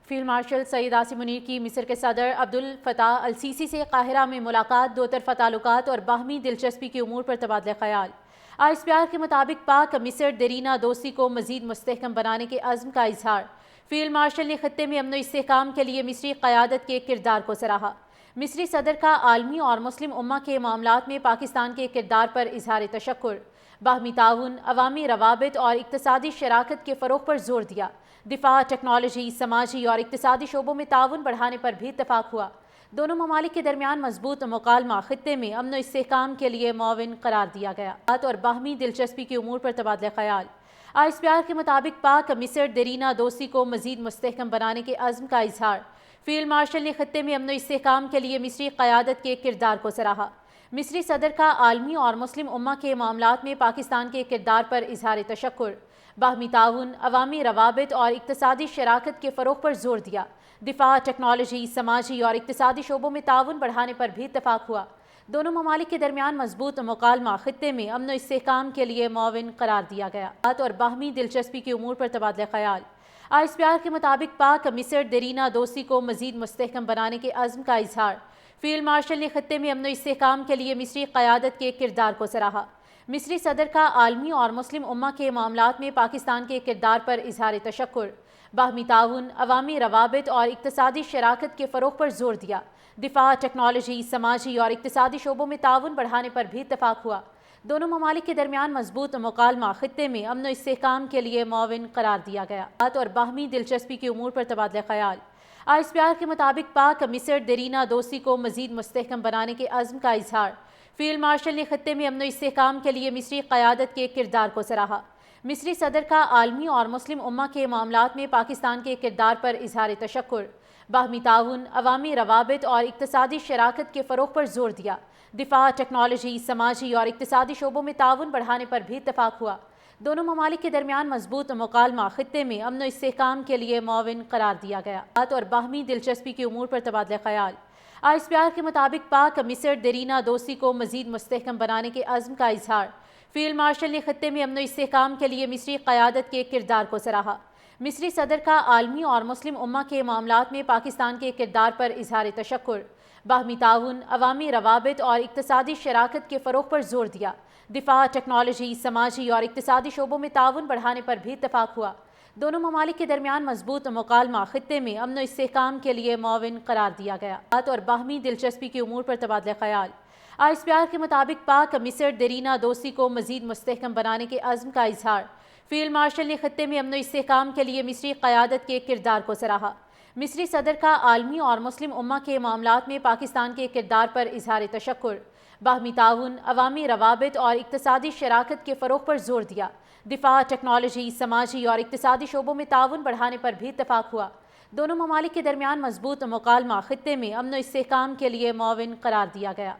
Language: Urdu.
فیلڈ مارشل سعید عاصم منیر کی مصر کے صدر عبدالفتاح السیسی سے قاہرہ میں ملاقات، دو طرفہ تعلقات اور باہمی دلچسپی کے امور پر تبادلہ خیال۔ آئس پیار کے مطابق پاک مصر دیرینہ دوستی کو مزید مستحکم بنانے کے عزم کا اظہار۔ فیلڈ مارشل نے خطے میں امن و استحکام کے لیے مصری قیادت کے کردار کو سراہا۔ مصری صدر کا عالمی اور مسلم امہ کے معاملات میں پاکستان کے کردار پر اظہار تشکر، باہمی تعاون، عوامی روابط اور اقتصادی شراکت کے فروغ پر زور دیا۔ دفاع، ٹیکنالوجی، سماجی اور اقتصادی شعبوں میں تعاون بڑھانے پر بھی اتفاق ہوا۔ دونوں ممالک کے درمیان مضبوط مکالمہ خطے میں امن و استحکام کے لیے معاون قرار دیا گیا اور باہمی دلچسپی کے امور پر تبادلہ خیال۔ آئس پیار کے مطابق پاک مصر دیرینہ دوستی کو مزید مستحکم بنانے کے عزم کا اظہار۔ فیلڈ مارشل نے خطے میں امن و استحکام کے لیے مصری قیادت کے کردار کو سراہا۔ مصری صدر کا عالمی اور مسلم امہ کے معاملات میں پاکستان کے کردار پر اظہار تشکر، باہمی تعاون، عوامی روابط اور اقتصادی شراکت کے فروغ پر زور دیا۔ دفاع، ٹیکنالوجی، سماجی اور اقتصادی شعبوں میں تعاون بڑھانے پر بھی اتفاق ہوا۔ دونوں ممالک کے درمیان مضبوط مکالمہ خطے میں امن و استحکام کے لیے معاون قرار دیا گیا اور باہمی دلچسپی کے امور پر تبادلہ خیال۔ آئس پیار کے مطابق پاک مصر دیرینہ دوستی کو مزید مستحکم بنانے کے عزم کا اظہار۔ فیلڈ مارشل نے خطے میں امن و استحکام کے لیے مصری قیادت کے کردار کو سراہا۔ مصری صدر کا عالمی اور مسلم امہ کے معاملات میں پاکستان کے کردار پر اظہار تشکر، باہمی تعاون، عوامی روابط اور اقتصادی شراکت کے فروغ پر زور دیا۔ دفاع، ٹیکنالوجی، سماجی اور اقتصادی شعبوں میں تعاون بڑھانے پر بھی اتفاق ہوا۔ دونوں ممالک کے درمیان مضبوط مکالمہ خطے میں امن و استحکام کے لیے معاون قرار دیا گیا اور باہمی دلچسپی کے امور پر تبادلہ خیال۔ آئس پیار کے مطابق پاک مصر دیرینہ دوستی کو مزید مستحکم بنانے کے عزم کا اظہار۔ فیلڈ مارشل نے خطے میں امن و استحکام کے لیے مصری قیادت کے کردار کو سراہا۔ مصری صدر کا عالمی اور مسلم امہ کے معاملات میں پاکستان کے کردار پر اظہار تشکر، باہمی تعاون، عوامی روابط اور اقتصادی شراکت کے فروغ پر زور دیا۔ دفاع، ٹیکنالوجی، سماجی اور اقتصادی شعبوں میں تعاون بڑھانے پر بھی اتفاق ہوا۔ دونوں ممالک کے درمیان مضبوط مکالمہ خطے میں امن و استحکام کے لیے معاون قرار دیا گیا اور باہمی دلچسپی کے امور پر تبادلہ خیال۔ آئس پیار کے مطابق پاک مصر دیرینہ دوستی کو مزید مستحکم بنانے کے عزم کا اظہار۔ فیلڈ مارشل نے خطے میں امن و استحکام کے لیے مصری قیادت کے کردار کو سراہا۔ مصری صدر کا عالمی اور مسلم امہ کے معاملات میں پاکستان کے کردار پر اظہار تشکر، باہمی تعاون، عوامی روابط اور اقتصادی شراکت کے فروغ پر زور دیا۔ دفاع، ٹیکنالوجی، سماجی اور اقتصادی شعبوں میں تعاون بڑھانے پر بھی اتفاق ہوا۔ دونوں ممالک کے درمیان مضبوط مکالمہ خطے میں امن و استحکام کے لیے معاون قرار دیا گیا اور باہمی دلچسپی کے امور پر تبادلہ خیال۔ آئس پیار کے مطابق پاک مصر دیرینہ دوستی کو مزید مستحکم بنانے کے عزم کا اظہار۔ فیلڈ مارشل نے خطے میں امن و استحکام کے لیے مصری قیادت کے کردار کو سراہا۔ مصری صدر کا عالمی اور مسلم امہ کے معاملات میں پاکستان کے کردار پر اظہار تشکر، باہمی تعاون، عوامی روابط اور اقتصادی شراکت کے فروغ پر زور دیا۔ دفاع، ٹیکنالوجی، سماجی اور اقتصادی شعبوں میں تعاون بڑھانے پر بھی اتفاق ہوا۔ دونوں ممالک کے درمیان مضبوط مکالمہ خطے میں امن و استحکام کے لیے معاون قرار دیا گیا